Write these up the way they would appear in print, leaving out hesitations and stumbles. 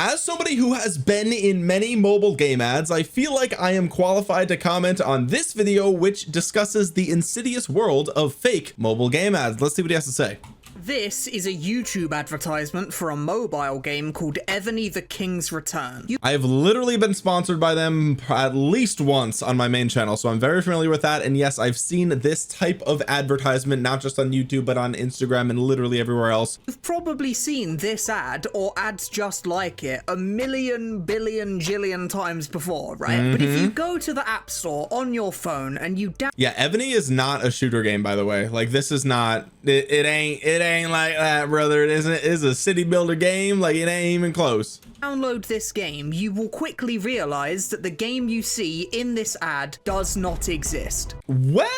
As somebody who has been in many mobile game ads, I feel like I am qualified to comment on this video, which discusses the insidious world of fake mobile game ads. Let's see what he has to say. This is a YouTube advertisement for a mobile game called Evony the King's Return. I have literally been sponsored by them at least once on my main channel, so I'm very familiar with that. And yes, I've seen this type of advertisement, not just on YouTube, but on Instagram and literally everywhere else. You've probably seen this ad or ads just like it a million, billion, jillion times before, right? But if you go to the App Store on your phone and you Yeah, Evony is not a shooter game, by the way. Like, this is not, it ain't like that, brother. It is a city builder game. Like, it ain't even close. Download this game, you will quickly realize that the game you see in this ad does not exist. Well,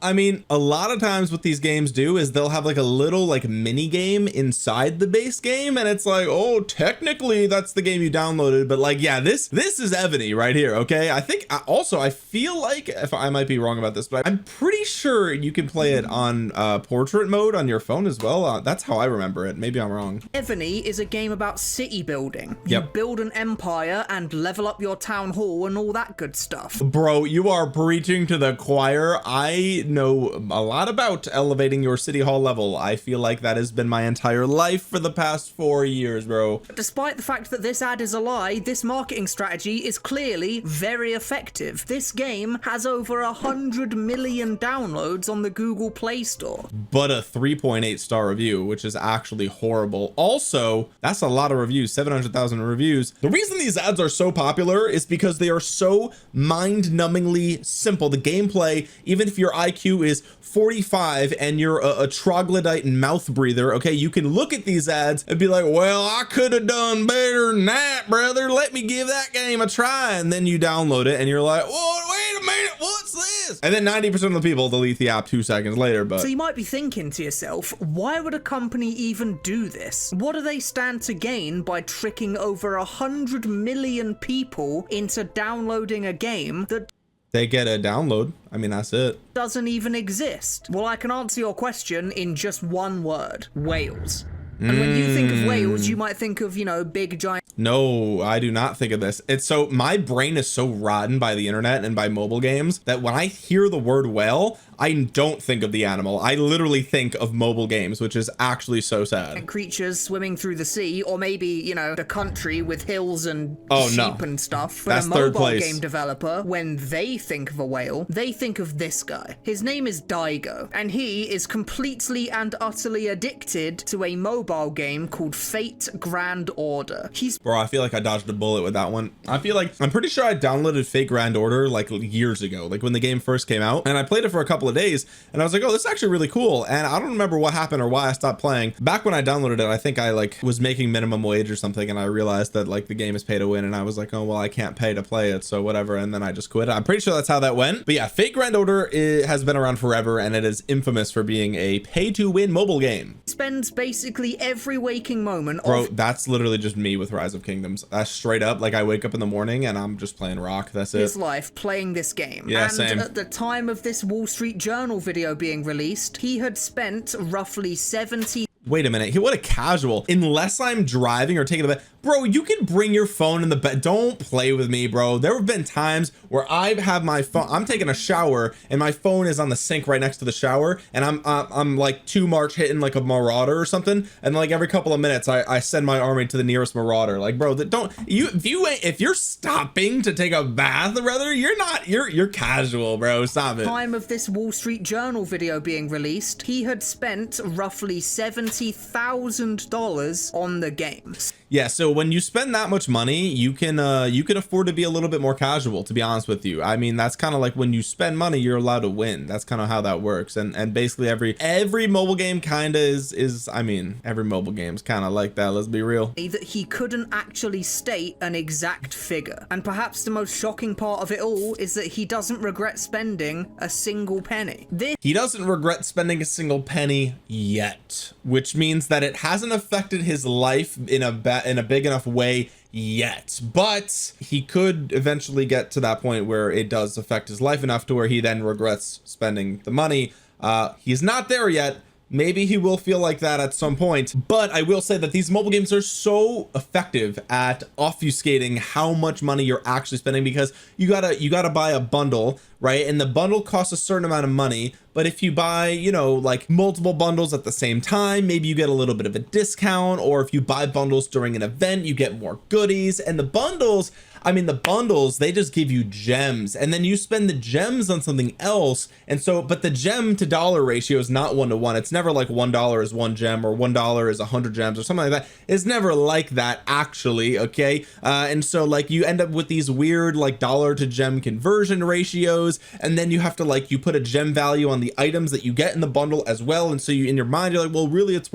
I mean, a lot of times what these games do is they'll have like a little like mini game inside the base game, and it's like, oh, technically that's the game you downloaded, but like, yeah, this is Evony right here. Okay, I think also I feel like, if I might be wrong about this, but I'm pretty sure you can play it on portrait mode on your phone as well. That's how I remember it. Maybe I'm wrong. Evony is a game about city building. You build an empire and level up your town hall and all that good stuff. Bro, you are preaching to the choir. I know a lot about elevating your city hall level. I feel like that has been my entire life for the past 4 years, bro. Despite the fact that this ad is a lie, this marketing strategy is clearly very effective. This game has over 100 million downloads on the Google Play Store, but a 3.8 star review, which is actually horrible. Also, that's a lot of reviews, 700,000 reviews. The reason these ads are so popular is because they are so mind-numbingly simple. The gameplay, even if your IQ is 45 and you're a troglodyte and mouth breather, okay, you can look at these ads and be like, well, I could have done better than that, brother. Let me give that game a try. And then you download it and you're like, whoa, wait a minute, what's this? And then 90% of the people delete the app 2 seconds later. But so you might be thinking to yourself, why would a company even do this? What do they stand to gain by tricking over 100 million people into downloading a game that they get a download? I mean, that's it. Doesn't even exist. Well, I can answer your question in just one word: Wales. And when you think of Wales, you might think of, you know, big giant. No, I do not think of this. It's so, my brain is so rotten by the internet and by mobile games that when I hear the word whale, I don't think of the animal. I literally think of mobile games, which is actually so sad. Creatures swimming through the sea, or maybe, you know, the country with hills and sheep and stuff. But that's a mobile third place. Game developer, when they think of a whale, they think of this guy. His name is Daigo, and he is completely and utterly addicted to a mobile game called Fate Grand Order. Bro, I feel like I dodged a bullet with that one. I'm pretty sure I downloaded Fate Grand Order like years ago, like when the game first came out, and I played it for a couple of days and I was like, oh, this is actually really cool. And I don't remember what happened or why I stopped playing. Back when I downloaded it, I think I like was making minimum wage or something, and I realized that like the game is pay to win, and I was like, oh well, I can't pay to play it, so whatever. And then I just quit. I'm pretty sure that's how that went. But yeah, Fate Grand Order has been around forever, and it is infamous for being a pay to win mobile game. Spends basically every waking moment. Bro, that's literally just me with Rise of Kingdoms. That's straight up, like I wake up in the morning and I'm just playing rock. That's it. His life playing this game. Yeah, and same. At the time of this Wall Street Journal video being released, he had spent roughly 70. Wait a minute, what a casual. Unless I'm driving or taking a bed. Bro, you can bring your phone in the bed. Don't play with me, bro. There have been times where I have my phone, I'm taking a shower and my phone is on the sink right next to the shower, and I'm like 2 March hitting like a marauder or something, and like every couple of minutes I send my army to the nearest marauder. Like, bro, if you're stopping to take a bath, brother, you're casual, bro. Stop it. Time of this Wall Street Journal video being released, he had spent roughly $70,000 on the game. Yeah, so when you spend that much money, you can afford to be a little bit more casual, to be honest with you. I mean, that's kind of like when you spend money, you're allowed to win. That's kind of how that works. And basically every mobile game kind of is I mean, every mobile game's kind of like that, let's be real. That he couldn't actually state an exact figure. And perhaps the most shocking part of it all is that he doesn't regret spending a single penny. He doesn't regret spending a single penny yet, which means that it hasn't affected his life in a big enough way yet, but he could eventually get to that point where it does affect his life enough to where he then regrets spending the money. He's not there yet, maybe he will feel like that at some point. But I will say that these mobile games are so effective at obfuscating how much money you're actually spending, because you gotta buy a bundle, right? And the bundle costs a certain amount of money, but if you buy, you know, like multiple bundles at the same time, maybe you get a little bit of a discount, or if you buy bundles during an event, you get more goodies. And the bundles, I mean, the bundles, they just give you gems, and then you spend the gems on something else. And so, but the gem to dollar ratio is not 1-to-1. It's never like $1 is 1 gem, or $1 is 100 gems, or something like that. It's never like that, actually. Okay. And so like you end up with these weird like dollar to gem conversion ratios, and then you have to like, you put a gem value on the items that you get in the bundle as well. And so you, in your mind, you're like, well, really it's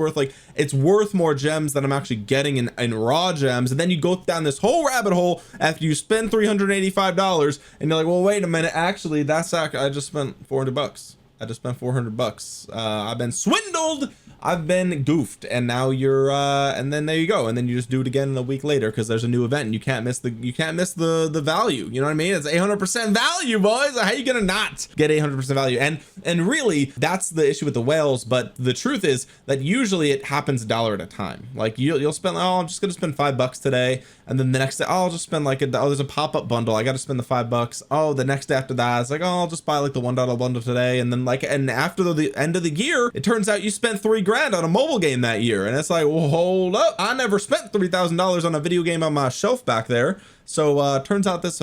worth more gems than I'm actually getting in raw gems. And then you go down this whole rabbit hole after you spend $385, and you're like, well, wait a minute, actually I just spent $400. I just spent $400. I've been swindled, I've been goofed. And now you're and then there you go, and then you just do it again a week later because there's a new event, and you can't miss the value. You know what I mean? It's 800% value, boys. How you gonna not get 800% value? And really, that's the issue with the whales. But the truth is that usually it happens $1 at a time. Like you'll spend, oh, I'm just gonna spend $5 today, and then the next day, oh, I'll just spend like oh, there's a pop-up bundle, I got to spend the $5. Oh, the next day after that, it's like, oh, I'll just buy like the $1 bundle today. And then like, and after the end of the year, it turns out you spent $3,000 on a mobile game that year. And it's like, well, hold up, I never spent $3,000 on a video game on my shelf back there. So turns out this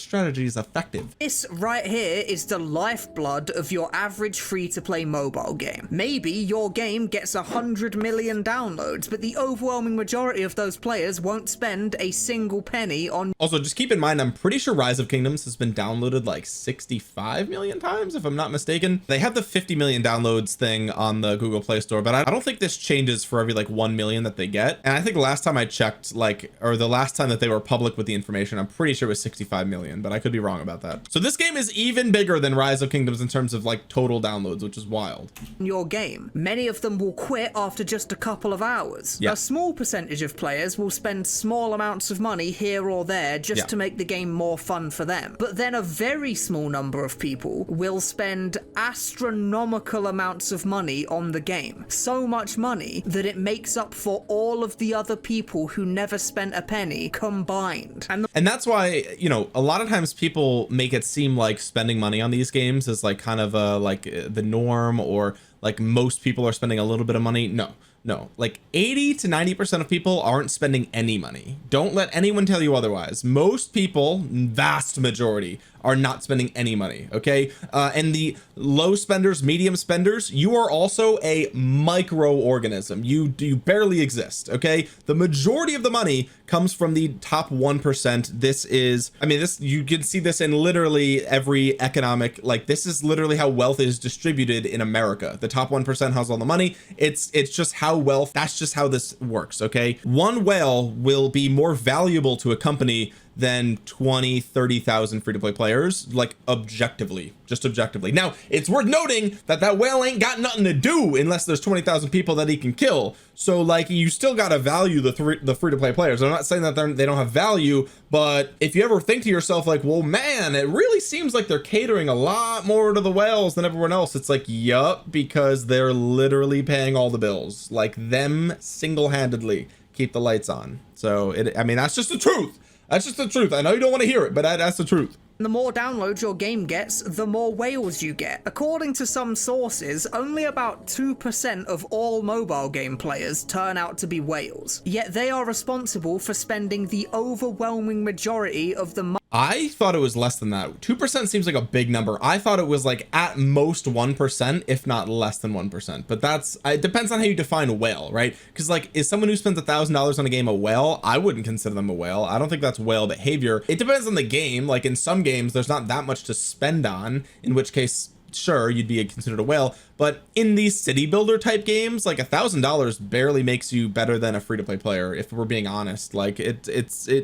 strategy is effective. This right here is the lifeblood of your average free-to-play mobile game. Maybe your game gets 100 million downloads, but the overwhelming majority of those players won't spend a single penny on. Also, just keep in mind, I'm pretty sure Rise of Kingdoms has been downloaded like 65 million times, if I'm not mistaken. They have the 50 million downloads thing on the Google Play Store, but I don't think this changes for every like 1 million that they get. And I think last time I checked, like, or the last time that they were public with the information, I'm pretty sure it was 65 million, but I could be wrong about that. So this game is even bigger than Rise of Kingdoms in terms of like total downloads, which is wild. Your game, many of them will quit after just a couple of hours. Yeah. A small percentage of players will spend small amounts of money here or there just to make the game more fun for them. But then a very small number of people will spend astronomical amounts of money on the game. So much money that it makes up for all of the other people who never spent a penny combined. And that's why, you know, a lot of times people make it seem like spending money on these games is like kind of like the norm, or like most people are spending a little bit of money. No, like 80 to 90% of people aren't spending any money. Don't let anyone tell you otherwise. Most people, vast majority, are not spending any money. Okay. And the low spenders, medium spenders, you are also a microorganism. You barely exist. Okay. The majority of the money comes from the top 1%. This is, I mean, this, you can see this in literally every economic, like this is literally how wealth is distributed in America. The top 1% has all the money. It's just how wealth, that's just how this works. Okay. One whale will be more valuable to a company than 20-30,000 free-to-play players, like just objectively. Now, it's worth noting that whale ain't got nothing to do unless there's 20,000 people that he can kill. So like, you still gotta value the free-to-play players. I'm not saying that they don't have value, but if you ever think to yourself like, well, man, it really seems like they're catering a lot more to the whales than everyone else. It's like, yup, because they're literally paying all the bills. Like, them single-handedly keep the lights on. So I mean, that's just the truth. That's just the truth. I know you don't want to hear it, but that's the truth. The more downloads your game gets, the more whales you get. According to some sources, only about 2% of all mobile game players turn out to be whales. Yet they are responsible for spending the overwhelming majority of the money. I thought it was less than that. 2% seems like a big number. I thought it was like at most 1%, if not less than 1%. But it depends on how you define a whale, right? Because like, is someone who spends $1,000 on a game a whale? I wouldn't consider them a whale. I don't think that's whale behavior. It depends on the game. Like in some games, there's not that much to spend on, in which case, sure, you'd be considered a whale. But in these city builder type games, like $1,000 barely makes you better than a free-to-play player, if we're being honest. Like it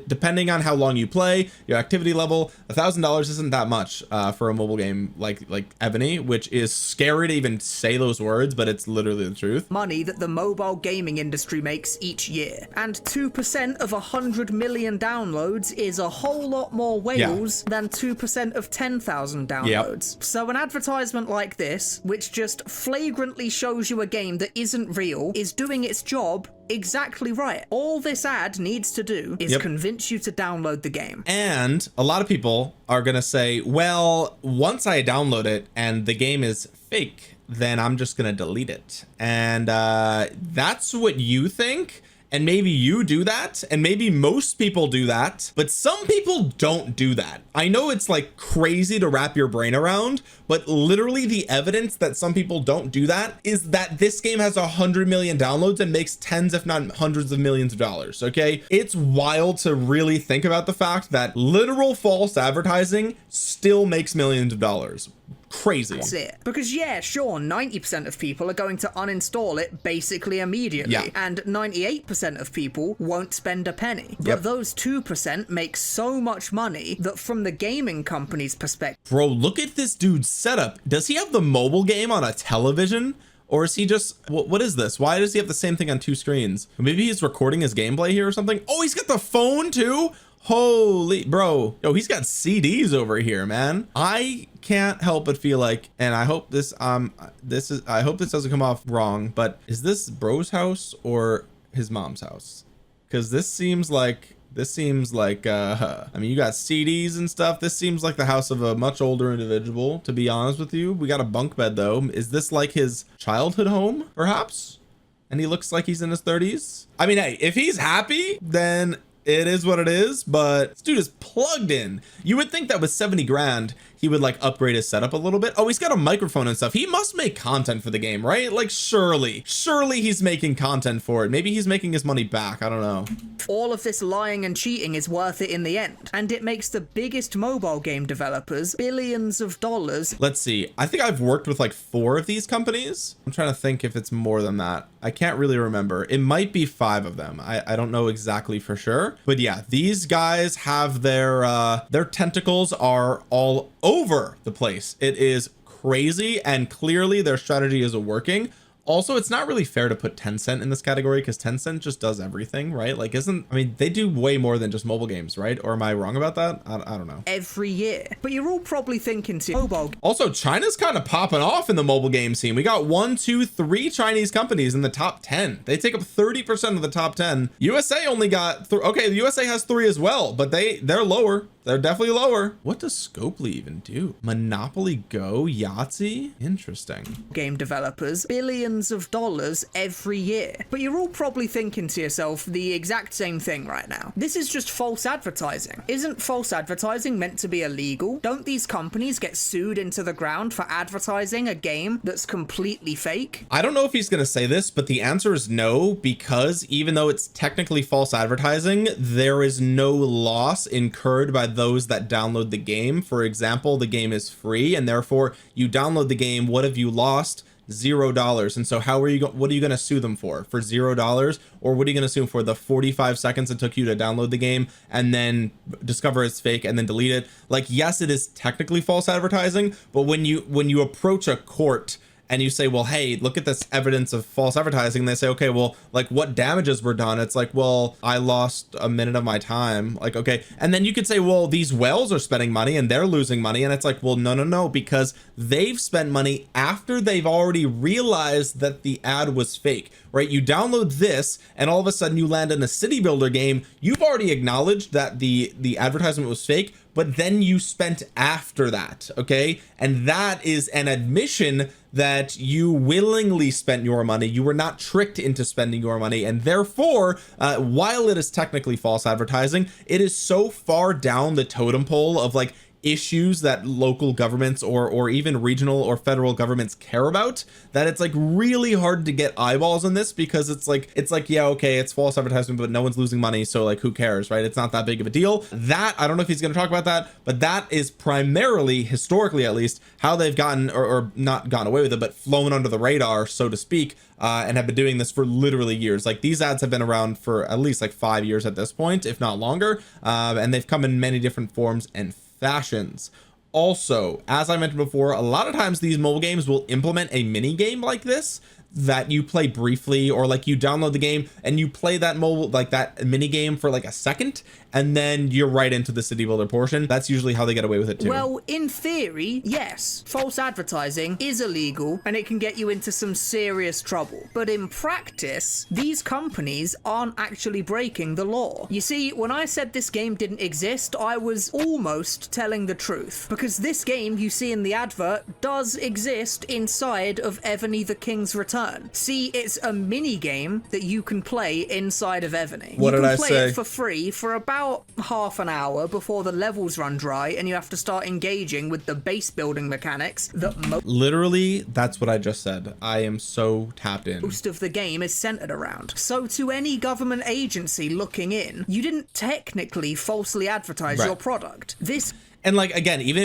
depending on how long you play, your activity level, $1,000 isn't that much for a mobile game like Evony, which is scary to even say those words, but it's literally the truth. Money that the mobile gaming industry makes each year, and 2% of 100 million downloads is a whole lot more whales than 2% of 10,000 downloads. So an advertisement like this, which just just flagrantly shows you a game that isn't real, is doing its job exactly right. All this ad needs to do is convince you to download the game. And a lot of people are gonna say, well, once I download it and the game is fake, then I'm just gonna delete it. And that's what you think. And maybe you do that, and maybe most people do that, but some people don't do that. I know it's like crazy to wrap your brain around, but literally the evidence that some people don't do that is that this game has 100 million downloads and makes tens if not hundreds of millions of dollars. Okay, it's wild to really think about the fact that literal false advertising still makes millions of dollars. Crazy. That's it. Because yeah, sure, 90% of people are going to uninstall it basically immediately, and 98% of people won't spend a penny. But those 2% make so much money that from the gaming company's perspective, bro, look at this dude's setup. Does he have the mobile game on a television? Or is he just, what is this? Why does he have the same thing on two screens? Maybe he's recording his gameplay here or something. Oh, he's got the phone too. Holy bro, yo, he's got CDs over here, man. I can't help but feel like, and I hope this I hope this doesn't come off wrong, but is this bro's house or his mom's house? Because this seems like I mean, you got CDs and stuff. This seems like the house of a much older individual, to be honest with you. We got a bunk bed though. Is this like his childhood home perhaps? And he looks like he's in his 30s. I mean, hey, if he's happy, then it is what it is, but this dude is plugged in. You would think that with 70 grand he would like upgrade his setup a little bit. Oh, he's got a microphone and stuff. He must make content for the game, right? Like surely he's making content for it. Maybe he's making his money back. I don't know. All of this lying and cheating is worth it in the end, and it makes the biggest mobile game developers billions of dollars. Let's see, I think I've worked with like 4 of these companies. I'm trying to think if it's more than that. I can't really remember. It might be 5 of them. I don't know exactly for sure, but yeah, these guys have their tentacles are all over the place. It is crazy, and clearly their strategy is working. Also, it's not really fair to put Tencent in this category because Tencent just does everything, right? Like, I mean, they do way more than just mobile games, right? Or am I wrong about that? I don't know. Every year. But you're all probably thinking to mobile. Also, China's kind of popping off in the mobile game scene. We got 1, 2, 3 Chinese companies in the top 10. They take up 30% of the top 10. USA only got, okay, the USA has 3 as well, but they're lower. They're definitely lower. What does Scopely even do? Monopoly Go, Yahtzee? Interesting. Game developers, billions of dollars every year. But you're all probably thinking to yourself the exact same thing right now. This is just false advertising. Isn't false advertising meant to be illegal? Don't these companies get sued into the ground for advertising a game that's completely fake? I don't know if he's going to say this, but the answer is no, because even though it's technically false advertising, there is no loss incurred by those that download the game. For example, the game is free and therefore you download the game. What have you lost? $0. And so how are you what are you going to sue them for $0? Or what are you going to sue them for? The 45 seconds it took you to download the game and then discover it's fake and then delete it? Like, yes, it is technically false advertising, but when you approach a court and you say, well, hey, look at this evidence of false advertising, and they say, okay, well, like, what damages were done? It's like, well, I lost a minute of my time. Like, okay. And then you could say, well, these whales are spending money and they're losing money. And it's like, well, no, because they've spent money after they've already realized that the ad was fake, right? You download this and all of a sudden you land in a city builder game. You've already acknowledged that the advertisement was fake, but then you spent after that. Okay. And that is an admission that you willingly spent your money. You were not tricked into spending your money. And therefore, while it is technically false advertising, it is so far down the totem pole of like issues that local governments or even regional or federal governments care about, that it's like really hard to get eyeballs on this, because it's like yeah, okay, it's false advertisement, but no one's losing money, so like who cares, right? It's not that big of a deal. That, I don't know if he's going to talk about that, but that is primarily, historically at least, how they've gotten or not gotten away with it, but flown under the radar, so to speak, and have been doing this for literally years. Like, these ads have been around for at least like 5 years at this point, if not longer, and they've come in many different forms and fashions. Also, as I mentioned before, a lot of times these mobile games will implement a mini game like this that you play briefly, or like you download the game and you play that mobile, like that mini game for like a second, and then you're right into the city builder portion. That's usually how they get away with it too. Well, in theory, yes, false advertising is illegal and it can get you into some serious trouble. But in practice, these companies aren't actually breaking the law. You see, when I said this game didn't exist, I was almost telling the truth, because this game you see in the advert does exist inside of Evony the King's Return. See, it's a mini game that you can play inside of Evony. What did I say? You can play it for free for about half an hour before the levels run dry and you have to start engaging with the base building mechanics that literally, that's what I just said. I am so tapped in. Most of the game is centered around. So to any government agency looking in, you didn't technically falsely advertise your product. This And like, again, even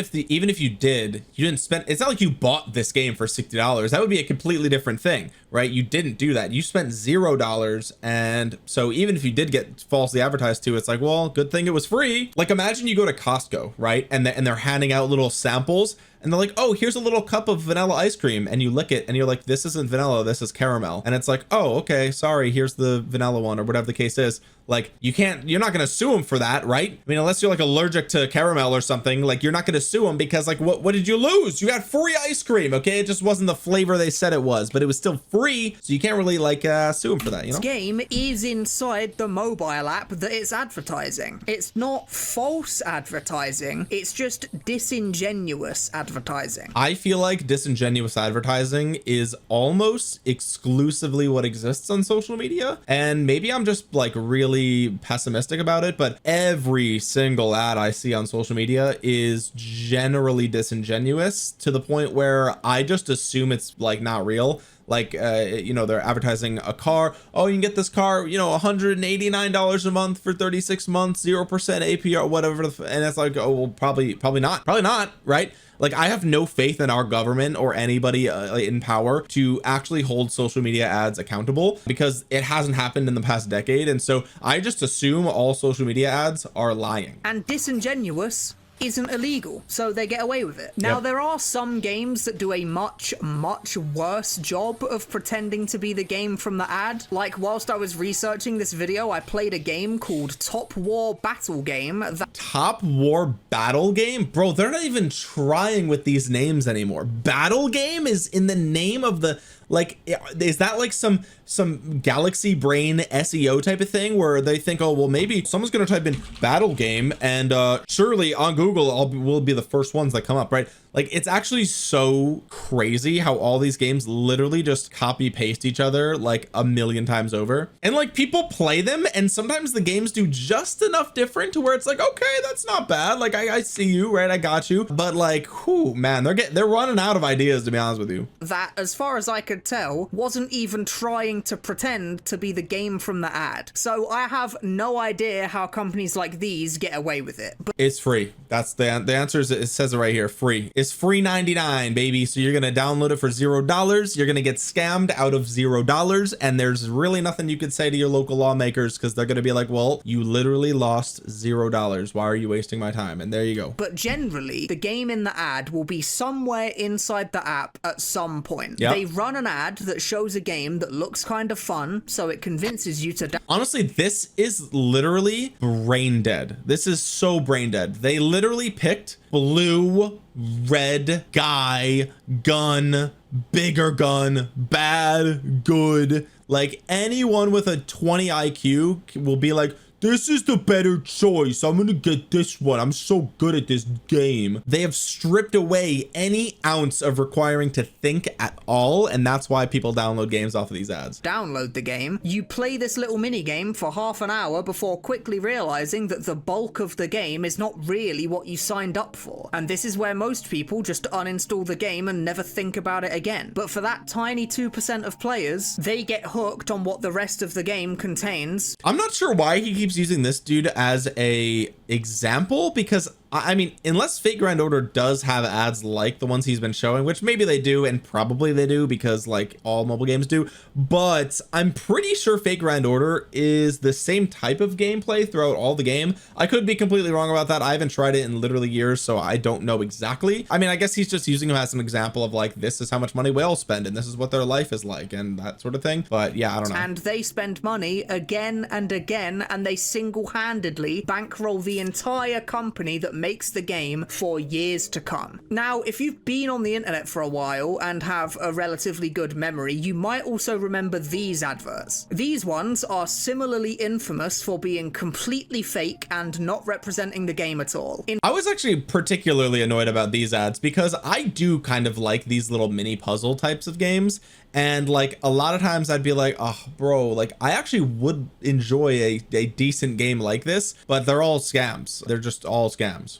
if you didn't spend, it's not like you bought this game for $60. That would be a completely different thing, right? You didn't do that. You spent $0. And so even if you did get falsely advertised to, it's like, well, good thing it was free. Like, imagine you go to Costco, right? And they're handing out little samples, and they're like, oh, here's a little cup of vanilla ice cream, and you lick it and you're like, this isn't vanilla, this is caramel. And it's like, oh, okay, sorry, here's the vanilla one, or whatever the case is. Like, you're not gonna sue them for that, right? I mean, unless you're like allergic to caramel or something, like you're not gonna sue them, because like, what did you lose? You got free ice cream, okay? It just wasn't the flavor they said it was, but it was still free, so you can't really like sue them for that, you know? This game is inside the mobile app that it's advertising. It's not false advertising, it's just disingenuous advertising. I feel like disingenuous advertising is almost exclusively what exists on social media, and maybe I'm just like really pessimistic about it, but every single ad I see on social media is generally disingenuous, to the point where I just assume it's like not real. Like, you know, they're advertising a car. Oh, you can get this car, you know, $189 a month for 36 months, 0% APR, whatever. And it's like, oh, well, probably not, right? Like, I have no faith in our government or anybody in power to actually hold social media ads accountable, because it hasn't happened in the past decade. And so I just assume all social media ads are lying. And disingenuous isn't illegal, so they get away with it. Now, there are some games that do a much worse job of pretending to be the game from the ad. Like, whilst I was researching this video, I played a game called Top War Battle Game. Top War Battle Game? Bro, they're not even trying with these names anymore. Battle Game is in the name of the, like, is that like some galaxy brain SEO type of thing, where they think, oh, well, maybe someone's gonna type in battle game, and surely on Google we'll be the first ones that come up, right? Like, it's actually so crazy how all these games literally just copy paste each other like a million times over, and like people play them, and sometimes the games do just enough different to where it's like, okay, that's not bad, like I see you, right? I got you. But like, whew, man, they're running out of ideas, to be honest with you. That, as far as I could tell, wasn't even trying to pretend to be the game from the ad. So I have no idea how companies like these get away with it. But it's free. That's the answer. Is, it says it right here, free. It's free 99, baby. So you're gonna download it for $0. You're gonna get scammed out of $0, and there's really nothing you could say to your local lawmakers, because they're gonna be like, well, you literally lost $0. Why are you wasting my time? And there you go. But generally, the game in the ad will be somewhere inside the app at some point. Yep. They run an ad that shows a game that looks kind of fun, so it convinces you to honestly, this is literally brain dead. This is so brain dead. They literally picked blue, red, guy, gun, bigger gun, bad, good. Like, anyone with a 20 IQ will be like, this is the better choice. I'm gonna get this one. I'm so good at this game. They have stripped away any ounce of requiring to think at all, and that's why people download games off of these ads. Download the game. You play this little mini game for half an hour before quickly realizing that the bulk of the game is not really what you signed up for. And this is where most people just uninstall the game and never think about it again. But for that tiny 2% of players, they get hooked on what the rest of the game contains. I'm not sure why he keeps using this dude as a example, because I mean, unless Fate Grand Order does have ads like the ones he's been showing, which maybe they do, and probably they do because like all mobile games do, but I'm pretty sure Fate Grand Order is the same type of gameplay throughout all the game. I could be completely wrong about that. I haven't tried it in literally years, so I don't know exactly. I mean, I guess he's just using him as an example of like, this is how much money whales spend and this is what their life is like and that sort of thing. But yeah, I don't know. And they spend money again and again, and they single-handedly bankroll the entire company that makes the game for years to come. Now, if you've been on the internet for a while and have a relatively good memory, you might also remember these adverts. These ones are similarly infamous for being completely fake and not representing the game at all. I was actually particularly annoyed about these ads because I do kind of like these little mini puzzle types of games, and like a lot of times I'd be like, oh bro, like I actually would enjoy a decent game like this, but they're all scams. They're just all scams.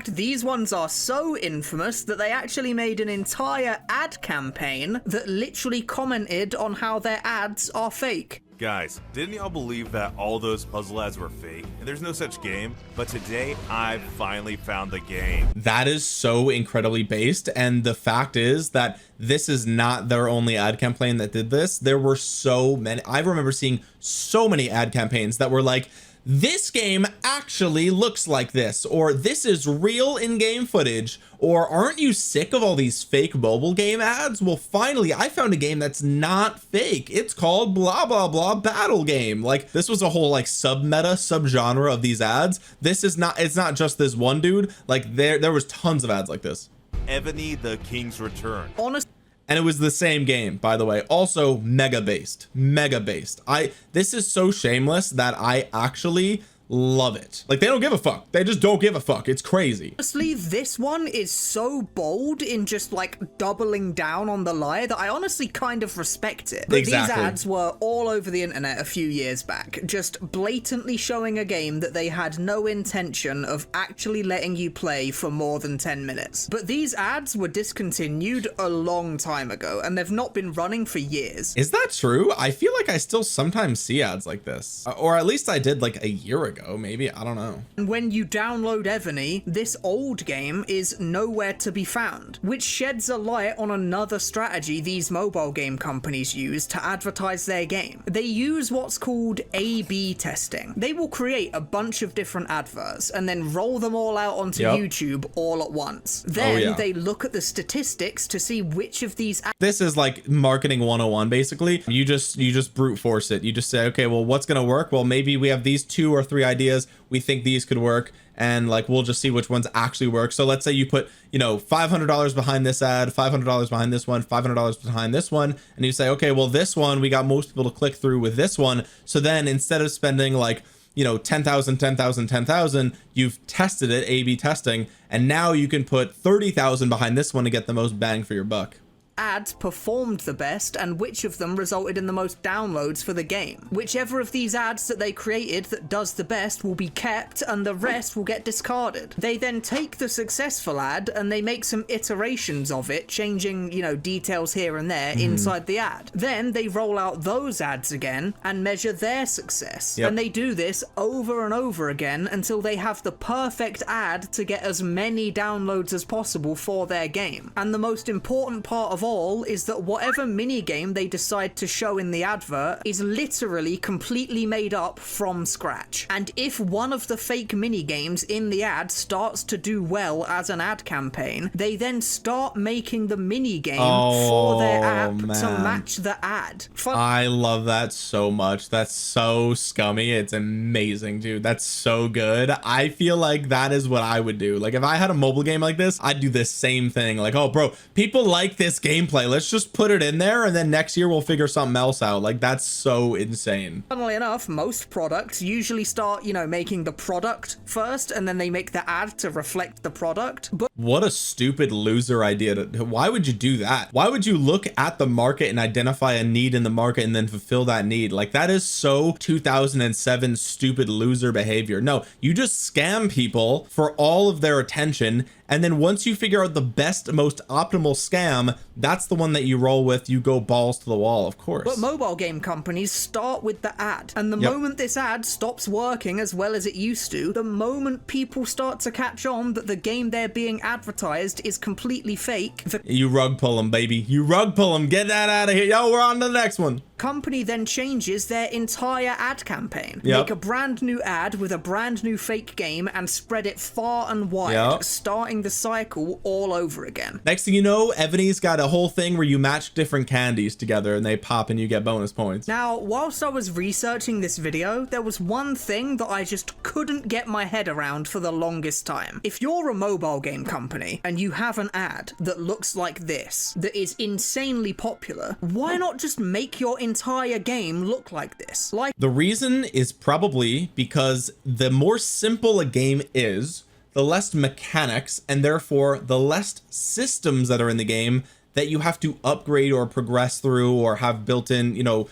These ones are so infamous that they actually made an entire ad campaign that literally commented on how their ads are fake. Guys, didn't y'all believe that all those puzzle ads were fake? And there's no such game, but today I finally found the game. That is so incredibly based, and the fact is that this is not their only ad campaign that did this. There were so many. I remember seeing so many ad campaigns that were like, this game actually looks like this, or this is real in-game footage, or aren't you sick of all these fake mobile game ads? Well, finally I found a game that's not fake. It's called blah blah blah battle game. Like, this was a whole like subgenre of these ads. This is not, it's not just this one dude. Like there was tons of ads like this. Evony the King's Return. Honestly, and it was the same game, by the way. Also mega based. This is so shameless that I actually love it. Like, they don't give a fuck. They just don't give a fuck. It's crazy. honestly, this one is so bold in just like doubling down on the lie that I honestly kind of respect it. But Exactly. these ads were all over the internet a few years back, just blatantly showing a game that they had no intention of actually letting you play for more than 10 minutes. But these ads were discontinued a long time ago, and they've not been running for years. Is that true? I feel like I still sometimes see ads like this, or at least I did like a year ago. Maybe, I don't know. And when you download Evony, this old game is nowhere to be found, which sheds a light on another strategy these mobile game companies use to advertise their game. They use what's called A/B testing. They will create a bunch of different adverts and then roll them all out onto YouTube all at once. Then they look at the statistics to see which of these This is like marketing 101 basically. You just brute force it. You just say, okay, well, what's gonna work? Well, maybe we have these 2 or 3 ideas, we think these could work, and like we'll just see which ones actually work. So let's say you put, you know, $500 behind this ad, $500 behind this one, $500 behind this one, and you say, okay, well, this one we got most people to click through with this one. So then instead of spending like, you know, 10,000, you've tested it, A/B testing, and now you can put 30,000 behind this one to get the most bang for your buck. ads performed the best and which of them resulted in the most downloads for the game. Whichever of these ads that they created that does the best will be kept and the rest will get discarded. They then take the successful ad and they make some iterations of it, changing, you know, details here and there inside the ad. Then they roll out those ads again and measure their success. And they do this over and over again until they have the perfect ad to get as many downloads as possible for their game. And the most important part of all is that whatever minigame they decide to show in the advert is literally completely made up from scratch. And if one of the fake minigames in the ad starts to do well as an ad campaign, they then start making the minigame for their app to match the ad. I love that so much. That's so scummy. It's amazing, dude. That's so good. I feel like that is what I would do. Like if I had a mobile game like this, I'd do the same thing. Like, oh bro, people like this gameplay, let's just put it in there and then next year we'll figure something else out. Like that's so insane. Funnily enough, most products usually start, you know, making the product first and then they make the ad to reflect the product. But What a stupid loser idea. Why would you do that? Why would you look at the market and identify a need in the market and then fulfill that need? Like, that is so 2007 stupid loser behavior. No, you just scam people for all of their attention, and then once you figure out the best, most optimal scam, that's the one that you roll with. You go balls to the wall, of course. But mobile game companies start with the ad, and the moment this ad stops working as well as it used to, the moment people start to catch on that the game they're being advertised is completely fake, the you rug pull them, baby. You rug pull them. Get that out of here. Yo, we're on to the next one. company then changes their entire ad campaign. Make a brand new ad with a brand new fake game and spread it far and wide, starting the cycle all over again. Next thing you know, Evony's got a whole thing where you match different candies together and they pop and you get bonus points. Now, whilst I was researching this video, there was one thing that I just couldn't get my head around for the longest time. If you're a mobile game company and you have an ad that looks like this, that is insanely popular, why not just make your entire game look like this? Like, the reason is probably because the more simple a game is, the less mechanics and therefore the less systems that are in the game that you have to upgrade or progress through or have built in, you know,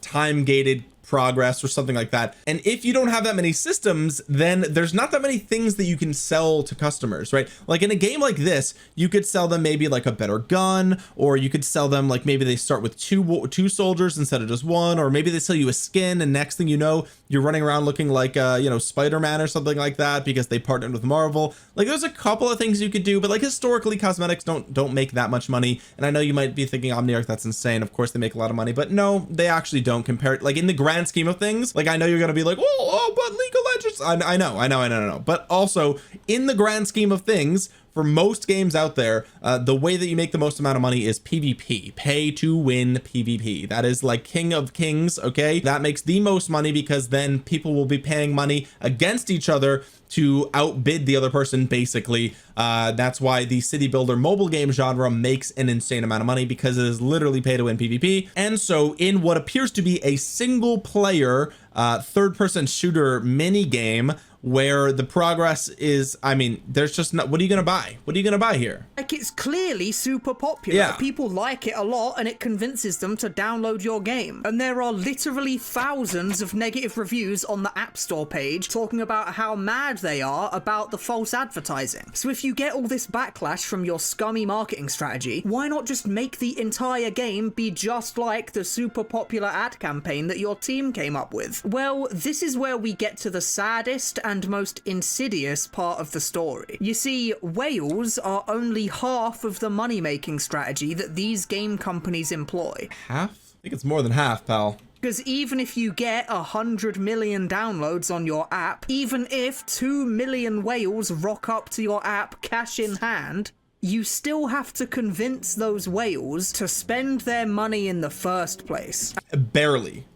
time gated progress or something like that. And if you don't have that many systems, then there's not that many things that you can sell to customers, right? Like in a game like this, you could sell them maybe like a better gun, or you could sell them like maybe they start with two soldiers instead of just one, or maybe they sell you a skin and next thing you know, you're running around looking like you know, Spider-Man or something like that because they partnered with Marvel. Like there's a couple of things you could do, but like historically cosmetics don't make that much money. And I know you might be thinking Omniarch, that's insane. Of course they make a lot of money, but no, they actually don't. Compare it like in the grand scheme of things. Like I know you're gonna be like, oh, but League of Legends, I know, but also in the grand scheme of things, for most games out there, the way that you make the most amount of money is PvP, pay to win PvP. That is like king of kings. Okay, that makes the most money because then people will be paying money against each other to outbid the other person, basically. That's why the city builder mobile game genre makes an insane amount of money, because it is literally pay to win PvP. And so in what appears to be a single player third-person shooter mini game where the progress is, I mean, there's just not, what are you gonna buy? What are you gonna buy here? Like, it's clearly super popular. Yeah. People like it a lot and it convinces them to download your game. And there are literally thousands of negative reviews on the App Store page talking about how mad they are about the false advertising. So if you get all this backlash from your scummy marketing strategy, why not just make the entire game be just like the super popular ad campaign that your team came up with? Well, this is where we get to the saddest and most insidious part of the story. You see, whales are only half of the money-making strategy that these game companies employ. Half? I think it's more than half, pal. Because even if you get 100 million downloads on your app, even if 2 million whales rock up to your app cash in hand, you still have to convince those whales to spend their money in the first place. Barely.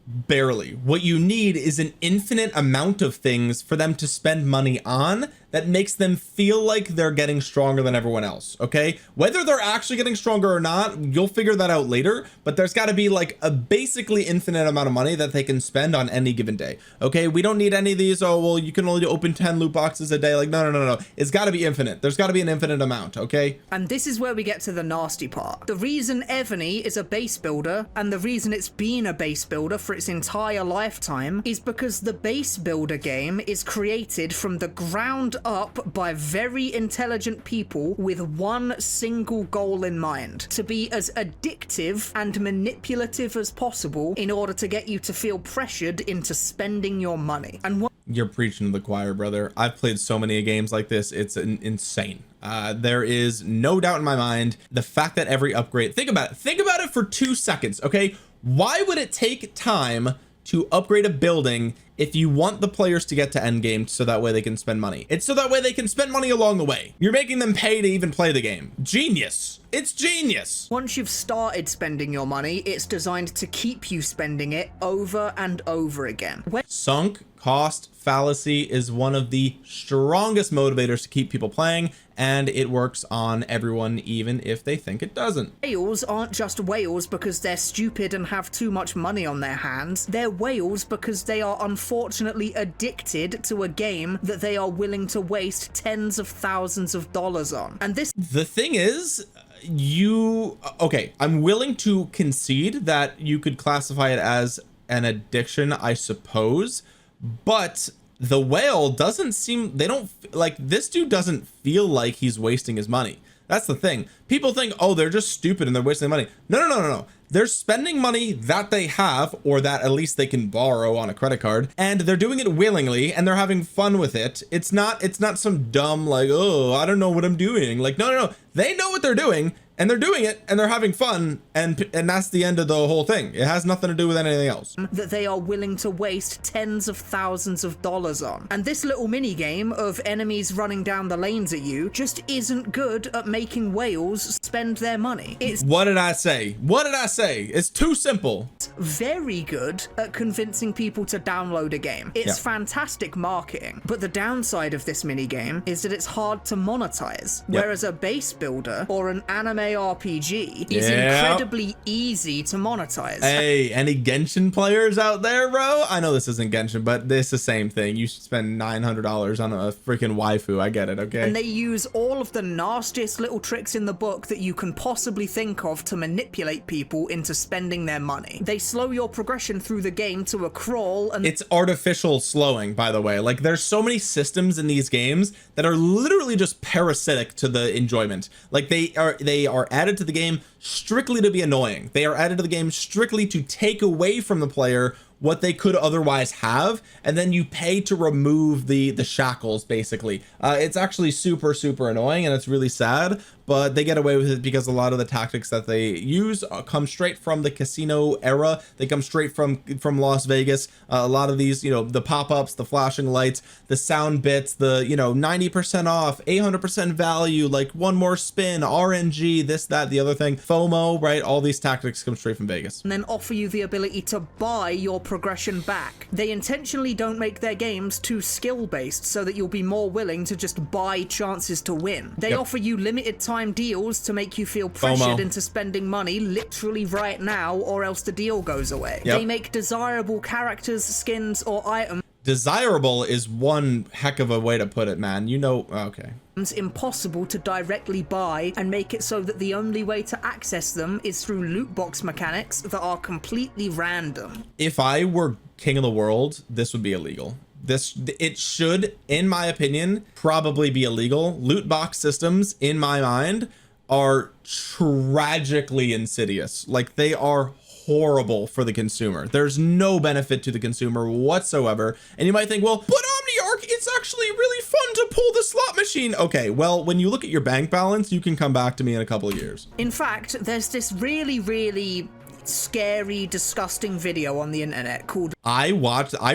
What you need is an infinite amount of things for them to spend money on that makes them feel like they're getting stronger than everyone else. Okay, whether they're actually getting stronger or not, you'll figure that out later, but there's got to be like a basically infinite amount of money that they can spend on any given day. Okay, we don't need any of these, oh well, you can only open 10 loot boxes a day. Like no, it's got to be infinite. There's got to be an infinite amount. Okay, and this is where we get to the nasty part. The reason Evony is a base builder, and the reason it's been a base builder for its entire lifetime, is because the base builder game is created from the ground up by very intelligent people with one single goal in mind: to be as addictive and manipulative as possible in order to get you to feel pressured into spending your money. And you're preaching to the choir, brother. I've played so many games like this. It's insane. There is no doubt in my mind the fact that every upgrade, think about it for 2 seconds. Okay, why would it take time to upgrade a building if you want the players to get to end game so that way they can spend money? It's so that way they can spend money along the way. You're making them pay to even play the game. Genius. It's genius. Once you've started spending your money, it's designed to keep you spending it over and over again. Sunk Cost fallacy is one of the strongest motivators to keep people playing, and it works on everyone even if they think it doesn't. Whales aren't just whales because they're stupid and have too much money on their hands. They're whales because they are unfortunately addicted to a game that they are willing to waste tens of thousands of dollars on. And the thing is, okay, I'm willing to concede that you could classify it as an addiction, I suppose, but the whale doesn't seem, they don't like, this dude doesn't feel like he's wasting his money. That's the thing. People think, oh, they're just stupid and they're wasting money. No. They're spending money that they have, or that at least they can borrow on a credit card, and they're doing it willingly and they're having fun with it. It's not some dumb like, oh, I don't know what I'm doing. Like, no. They know what they're doing, and they're doing it, and they're having fun, and that's the end of the whole thing. It has nothing to do with anything else. That they are willing to waste tens of thousands of dollars on. And this little mini game of enemies running down the lanes at you just isn't good at making whales spend their money. It's What did I say? It's too simple. very good at convincing people to download a game. It's fantastic marketing, but the downside of this mini game is that it's hard to monetize. Whereas a base builder or an anime RPG is incredibly easy to monetize. Hey, any Genshin players out there, bro? I know this isn't Genshin, but it's the same thing. You should spend $900 on a freaking waifu. I get it, okay? And they use all of the nastiest little tricks in the book that you can possibly think of to manipulate people into spending their money. They slow your progression through the game to a crawl, and it's artificial slowing, by the way. Like, there's so many systems in these games that are literally just parasitic to the enjoyment. Like, they are added to the game strictly to be annoying. They are added to the game strictly to take away from the player what they could otherwise have, and then you pay to remove the shackles, basically. It's actually super annoying, and it's really sad, but they get away with it because a lot of the tactics that they use come straight from the casino era. They come straight from Las Vegas. A lot of these, the pop-ups, the flashing lights, the sound bits, the 90% off, 800% value, like one more spin, RNG, this, that, the other thing, FOMO, right? All these tactics come straight from Vegas. And then offer you the ability to buy your progression back. They intentionally don't make their games too skill-based so that you'll be more willing to just buy chances to win. They offer you limited time deals to make you feel pressured into spending money literally right now, or else the deal goes away. They make desirable characters, skins, or items. Desirable is one heck of a way to put it, man. Okay. Impossible to directly buy, and make it so that the only way to access them is through loot box mechanics that are completely random. If I were king of the world, this would be illegal. It should, in my opinion, probably be illegal. Loot box systems, in my mind, are tragically insidious. Like, they are horrible for the consumer. There's no benefit to the consumer whatsoever. And you might think, well, but Omniarch, it's actually really fun to pull the slot machine. Okay, well, when you look at your bank balance, you can come back to me in a couple of years. In fact, there's this really scary, disgusting video on the internet called I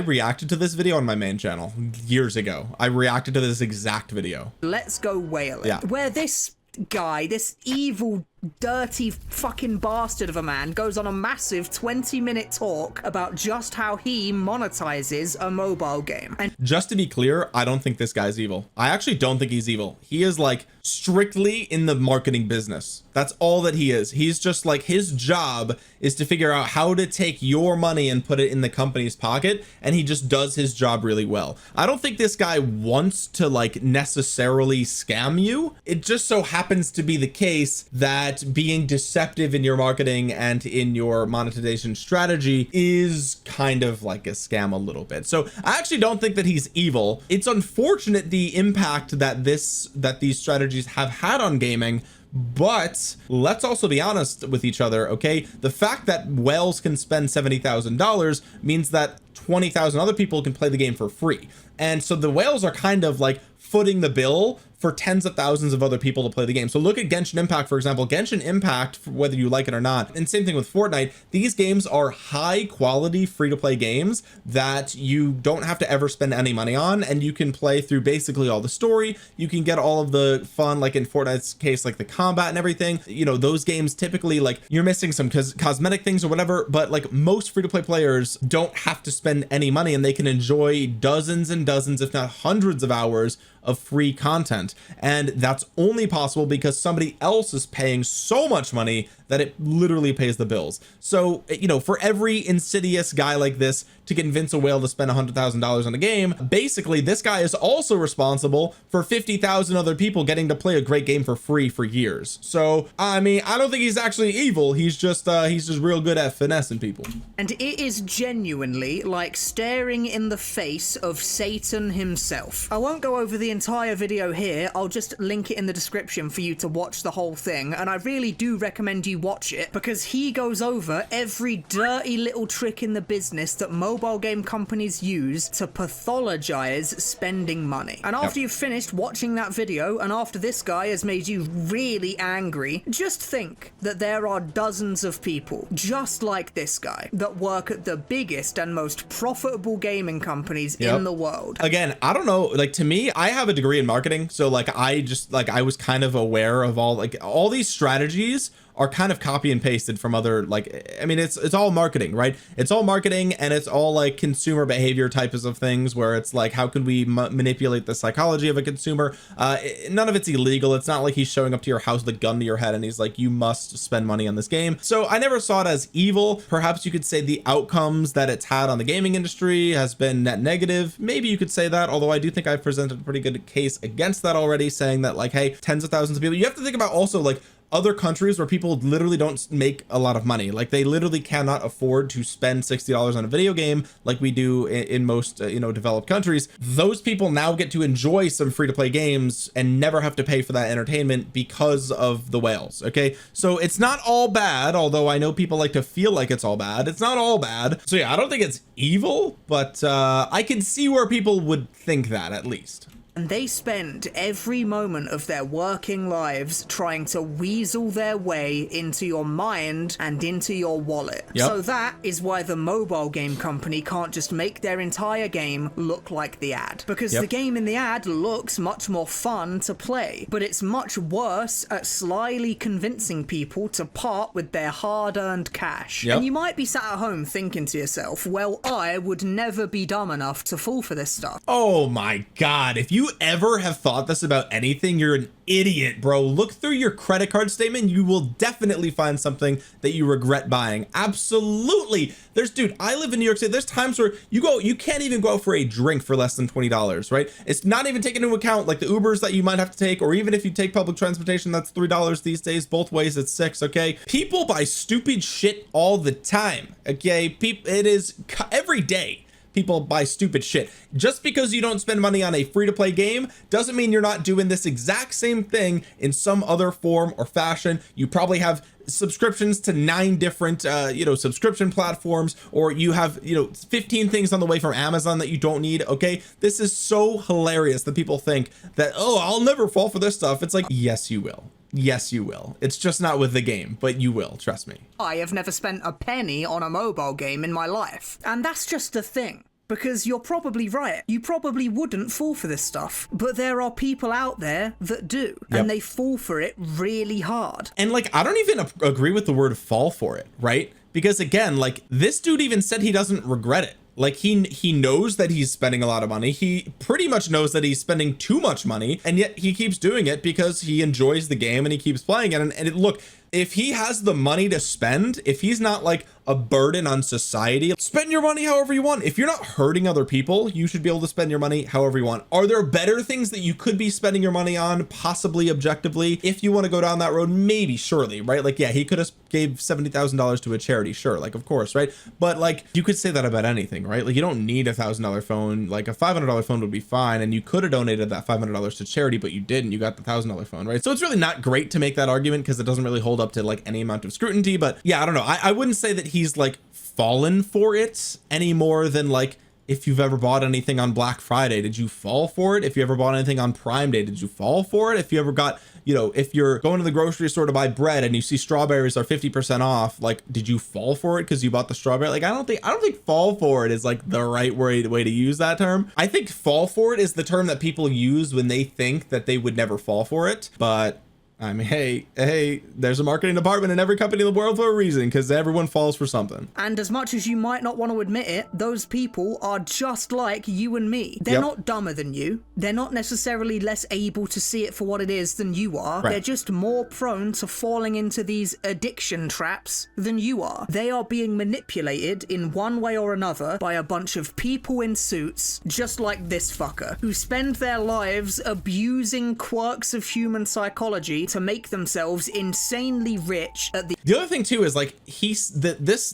reacted to this video on my main channel years ago. I reacted to this exact video. Let's Go Whaling, where this guy, this evil, dirty fucking bastard of a man, goes on a massive 20-minute talk about just how he monetizes a mobile game. And just to be clear, I don't think this guy's evil. I actually don't think he's evil. He is like strictly in the marketing business. That's all that he is. He's just like, his job is to figure out how to take your money and put it in the company's pocket, and he just does his job really well. I don't think this guy wants to like necessarily scam you. It just so happens to be the case that being deceptive in your marketing and in your monetization strategy is kind of like a scam a little bit. So I actually don't think that he's evil. It's unfortunate the impact that these strategies have had on gaming, but let's also be honest with each other, okay? The fact that whales can spend $70,000 means that 20,000 other people can play the game for free. And so the whales are kind of like footing the bill for tens of thousands of other people to play the game. So look at Genshin Impact, for example. Genshin Impact, whether you like it or not, and same thing with Fortnite, these games are high quality free-to-play games that you don't have to ever spend any money on, and you can play through basically all the story. You can get all of the fun, like in Fortnite's case, like the combat and everything. You know, those games typically, like, you're missing some cosmetic things or whatever, but like most free-to-play players don't have to spend any money, and they can enjoy dozens and dozens, if not hundreds of hours of free content. And that's only possible because somebody else is paying so much money that it literally pays the bills. So, you know, for every Insidious guy like this to convince a whale to spend $100,000 on a game, basically this guy is also responsible for 50,000 other people getting to play a great game for free for years. So I mean, I don't think he's actually evil. He's just real good at finessing people. And it is genuinely like staring in the face of Satan himself. I won't go over the entire video here. I'll just link it in the description for you to watch the whole thing, and I really do recommend you watch it because he goes over every dirty little trick in the business that mobile game companies use to pathologize spending money. And after you've finished watching that video, and after this guy has made you really angry, just think that there are dozens of people just like this guy that work at the biggest and most profitable gaming companies in the world. Again, I don't know, like, to me, I have a degree in marketing, so like I was kind of aware of all these strategies are kind of copy and pasted from other, like, I mean, it's all marketing, right? It's all marketing, and it's all like consumer behavior types of things where it's like, how can we manipulate the psychology of a consumer? None of it's illegal. It's not like he's showing up to your house with a gun to your head and he's like, you must spend money on this game. So I never saw it as evil. Perhaps you could say the outcomes that it's had on the gaming industry has been net negative. Maybe you could say that, although I do think I've presented a pretty good case against that already, saying that, like, hey, tens of thousands of people. You have to think about also, like, other countries where people literally don't make a lot of money. Like, they literally cannot afford to spend $60 on a video game like we do in most you know, developed countries. Those people now get to enjoy some free-to-play games and never have to pay for that entertainment because of the whales. Okay, so it's not all bad, although I know people like to feel like it's all bad. It's not all bad. So yeah, I don't think it's evil, but I can see where people would think that, at least. And they spend every moment of their working lives trying to weasel their way into your mind and into your wallet. So that is why the mobile game company can't just make their entire game look like the ad. Because the game in the ad looks much more fun to play, but it's much worse at slyly convincing people to part with their hard-earned cash. And you might be sat at home thinking to yourself, well, I would never be dumb enough to fall for this stuff. Oh my God, if you ever have thought this about anything, you're an idiot, bro. Look through your credit card statement. You will definitely find something that you regret buying. Absolutely. Dude, I live in New York City. There's times where you can't even go out for a drink for less than $20, right? It's not even taking into account like the Ubers that you might have to take, or even if you take public transportation, that's $3 these days. Both ways, it's $6. Okay, people buy stupid shit all the time. Okay, it is every day. People buy stupid shit. Just because you don't spend money on a free-to-play game doesn't mean you're not doing this exact same thing in some other form or fashion. You probably have subscriptions to 9 different you know, subscription platforms, or you have, you know, 15 things on the way from Amazon that you don't need. Okay, this is so hilarious that people think that, oh, I'll never fall for this stuff. It's like, yes you will. Yes, you will. It's just not with the game, but you will, trust me. I have never spent a penny on a mobile game in my life. And that's just the thing. Because you're probably right. You probably wouldn't fall for this stuff. But there are people out there that do. And they fall for it really hard. And like, I don't even agree with the word fall for it, right? Because again, like, this dude even said he doesn't regret it. Like, he knows that he's spending a lot of money. He pretty much knows that he's spending too much money, and yet he keeps doing it because he enjoys the game and he keeps playing it. And look, if he has the money to spend, if he's not like a burden on society, spend your money however you want. If you're not hurting other people, you should be able to spend your money however you want. Are there better things that you could be spending your money on, possibly objectively? If you want to go down that road, maybe, surely, right? Like, yeah, he could have gave $70,000 to a charity, sure, like, of course, right? But like, you could say that about anything, right? Like, you don't need $1,000 phone. Like, a $500 phone would be fine, and you could have donated that $500 to charity, but you didn't. You got the $1,000 phone, right? So it's really not great to make that argument because it doesn't really hold up to like any amount of scrutiny. But yeah, I don't know. I wouldn't say that he's like fallen for it any more than like if you've ever bought anything on Black Friday, did you fall for it? If you ever bought anything on Prime Day, did you fall for it? If you ever got, you know, if you're going to the grocery store to buy bread and you see strawberries are 50% off, like, did you fall for it because you bought the strawberry? Like, I don't think fall for it is like the right way to use that term. I think fall for it is the term that people use when they think that they would never fall for it. But I mean, hey, there's a marketing department in every company in the world for a reason, because everyone falls for something. And as much as you might not want to admit it, those people are just like you and me. They're not dumber than you. They're not necessarily less able to see it for what it is than you are. Right. They're just more prone to falling into these addiction traps than you are. They are being manipulated in one way or another by a bunch of people in suits, just like this fucker, who spend their lives abusing quirks of human psychology to make themselves insanely rich at the other thing too is like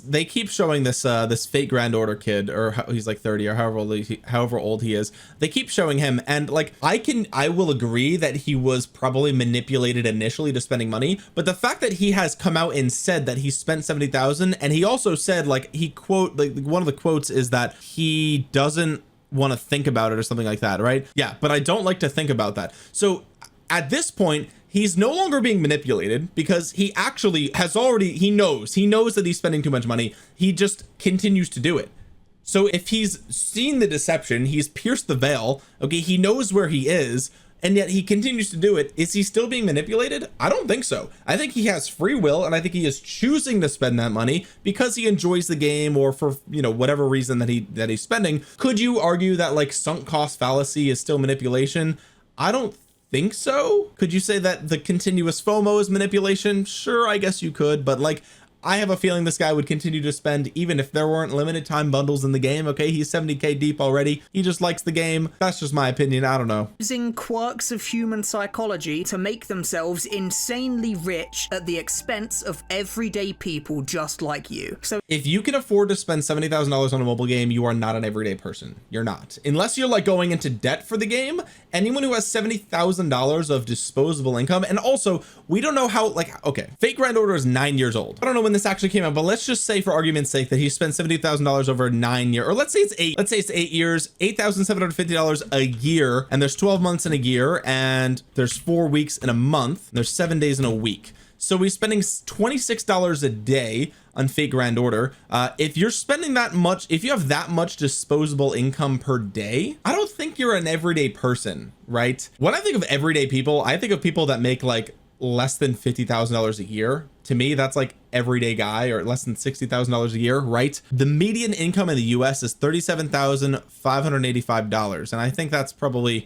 they keep showing this this fake Grand Order kid, or he's like 30 or however old he is. They keep showing him, and like I will agree that he was probably manipulated initially to spending money, but the fact that he has come out and said that he spent 70,000, and he also said, like, one of the quotes is that he doesn't want to think about it or something like that, right? Yeah, but I don't like to think about that. So at this point, he's no longer being manipulated, because he actually has he knows that he's spending too much money. He just continues to do it. So if he's seen the deception, he's pierced the veil, okay, he knows where he is, and yet he continues to do it. Is he still being manipulated? I don't think so. I think he has free will, and I think he is choosing to spend that money because he enjoys the game, or for, you know, whatever reason that he's spending. Could you argue that like sunk cost fallacy is still manipulation? I don't think so. Could you say that the continuous FOMO is manipulation? Sure, I guess you could, but like, I have a feeling this guy would continue to spend even if there weren't limited time bundles in the game. Okay, he's 70k deep already. He just likes the game. That's just my opinion. I don't know. Using quirks of human psychology to make themselves insanely rich at the expense of everyday people just like you. So if you can afford to spend $70,000 on a mobile game, you are not an everyday person. You're not. Unless you're like going into debt for the game. Anyone who has $70,000 of disposable income, and also we don't know how, like, okay, fake Grand Order is 9 years old. I don't know when this actually came out, but let's just say for argument's sake that he spent $70,000 over 9 years, or let's say it's 8 years, $8,750 a year, and there's 12 months in a year, and there's 4 weeks in a month, and there's 7 days in a week. So he's spending $26 a day on fake Grand Order. If you're spending that much, if you have that much disposable income per day, I don't think you're an everyday person, right? When I think of everyday people, I think of people that make like less than $50,000 a year. To me, that's like everyday guy, or less than $60,000 a year, right? The median income in the US is $37,585, and I think that's pretty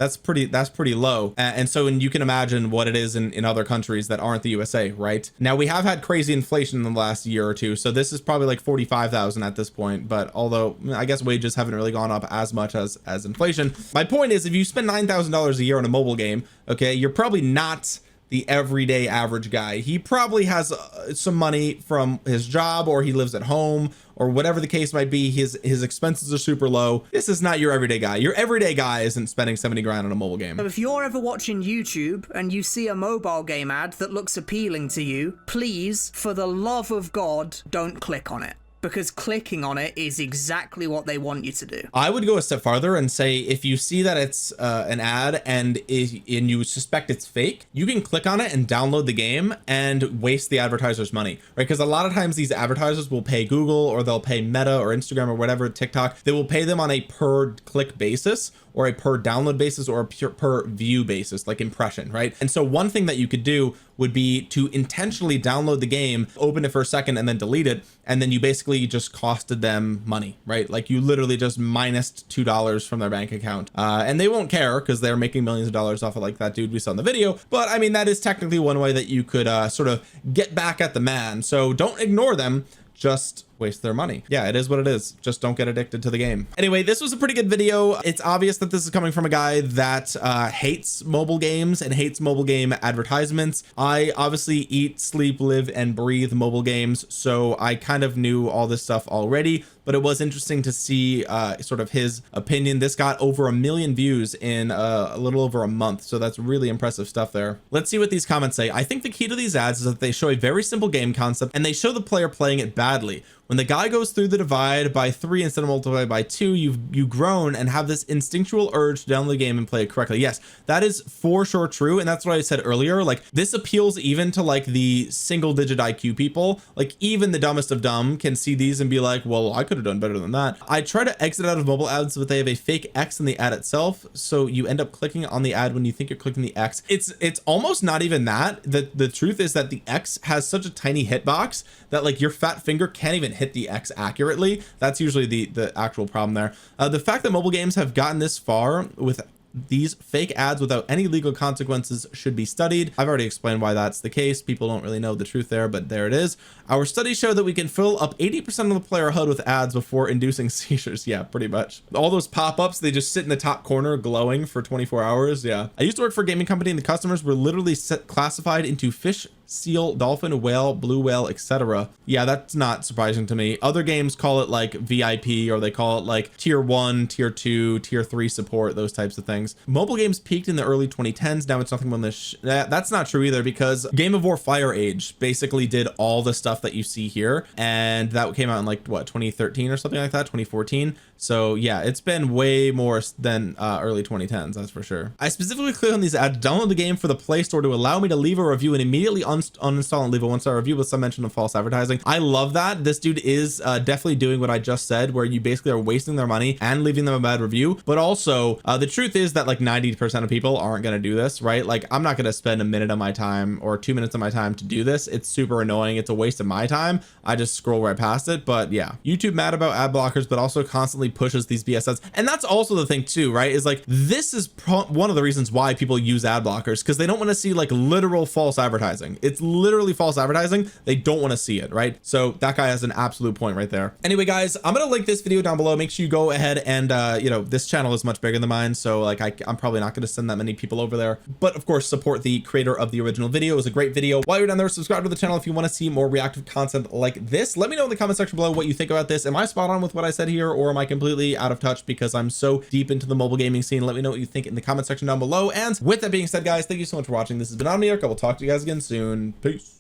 low. And so, and you can imagine what it is in other countries that aren't the USA, right? Now, we have had crazy inflation in the last year or two, so this is probably like 45,000 at this point, but although I guess wages haven't really gone up as much as inflation. My point is, if you spend $9,000 a year on a mobile game, okay, you're probably not the everyday average guy. He probably has some money from his job, or he lives at home, or whatever the case might be. His expenses are super low. This is not your everyday guy. Your everyday guy isn't spending 70 grand on a mobile game. So if you're ever watching YouTube and you see a mobile game ad that looks appealing to you, please, for the love of God, don't click on it. Because clicking on it is exactly what they want you to do. I would go a step farther and say, if you see that it's an ad and you suspect it's fake, you can click on it and download the game and waste the advertiser's money, right? Because a lot of times these advertisers will pay Google, or they'll pay Meta or Instagram or whatever, TikTok. They will pay them on a per click basis, or a per download basis, or a per view basis, like impression, right? And so one thing that you could do would be to intentionally download the game, open it for a second, and then delete it, and then you basically just costed them money, right? Like you literally just minused $2 from their bank account, and they won't care because they're making millions of dollars off of like that dude we saw in the video. But I mean, that is technically one way that you could sort of get back at the man. So don't ignore them, just waste their money. Yeah, it is what it is. Just don't get addicted to the game. Anyway, this was a pretty good video. It's obvious that this is coming from a guy that hates mobile games and hates mobile game advertisements. I obviously eat, sleep, live, and breathe mobile games, so I kind of knew all this stuff already, but it was interesting to see sort of his opinion. This got over 1 million views in a little over a month, so that's really impressive stuff there. Let's see what these comments say. I think the key to these ads is that they show a very simple game concept and they show the player playing it badly. When the guy goes through the divide by 3 instead of multiplied by 2, you've grown and have this instinctual urge to download the game and play it correctly. Yes, that is for sure true, and that's what I said earlier. Like, this appeals even to like the single digit IQ people. Like, even the dumbest of dumb can see these and be like, well, I could have done better than that. I try to exit out of mobile ads, but they have a fake X in the ad itself, so you end up clicking on the ad when you think you're clicking the X. It's almost not even that. The truth is that the X has such a tiny hitbox that like your fat finger can't even hit the X accurately. That's usually the actual problem there. The fact that mobile games have gotten this far with these fake ads without any legal consequences should be studied. I've already explained why that's the case. People don't really know the truth there, but there it is. Our studies show that we can fill up 80% of the player HUD with ads before inducing seizures. Yeah, pretty much. All those pop-ups, they just sit in the top corner glowing for 24 hours. Yeah. I used to work for a gaming company, and the customers were literally classified into fish, seal, dolphin, whale, blue whale, etc. Yeah, that's not surprising to me. Other games call it like VIP, or they call it like tier 1, tier 2, tier 3 support, those types of things. Mobile games peaked in the early 2010s. Now it's nothing more than this. That's not true either, because Game of War Fire Age basically did all the stuff that you see here, and that came out in like what, 2013 or something like that, 2014. So yeah, it's been way more than early 2010s, that's for sure. I specifically click on these ads to download the game for the Play Store to allow me to leave a review and immediately uninstall and leave a 1-star review with some mention of false advertising. I love that. This dude is definitely doing what I just said, where you basically are wasting their money and leaving them a bad review. But also the truth is that like 90% of people aren't going to do this, right? Like, I'm not going to spend a minute of my time or 2 minutes of my time to do this. It's super annoying. It's a waste of my time. I just scroll right past it. But yeah, YouTube mad about ad blockers, but also constantly pushes these BS ads. And that's also the thing too, right? Is like, this is one of the reasons why people use ad blockers, because they don't want to see like literal false advertising. It's literally false advertising. They don't want to see it, right? So that guy has an absolute point right there. Anyway, guys, I'm going to link this video down below. Make sure you go ahead and you know, this channel is much bigger than mine, so like I'm probably not going to send that many people over there, but of course support the creator of the original video. It was a great video. While you're down there, subscribe to the channel if you want to see more reactive content like this. Let me know in the comment section below what you think about this. Am I spot on with what I said here, or am I completely out of touch because I'm so deep into the mobile gaming scene? Let me know what you think in the comment section down below. And with that being said, guys, thank you so much for watching. This has been Omniarch. I will talk to you guys again soon. Peace.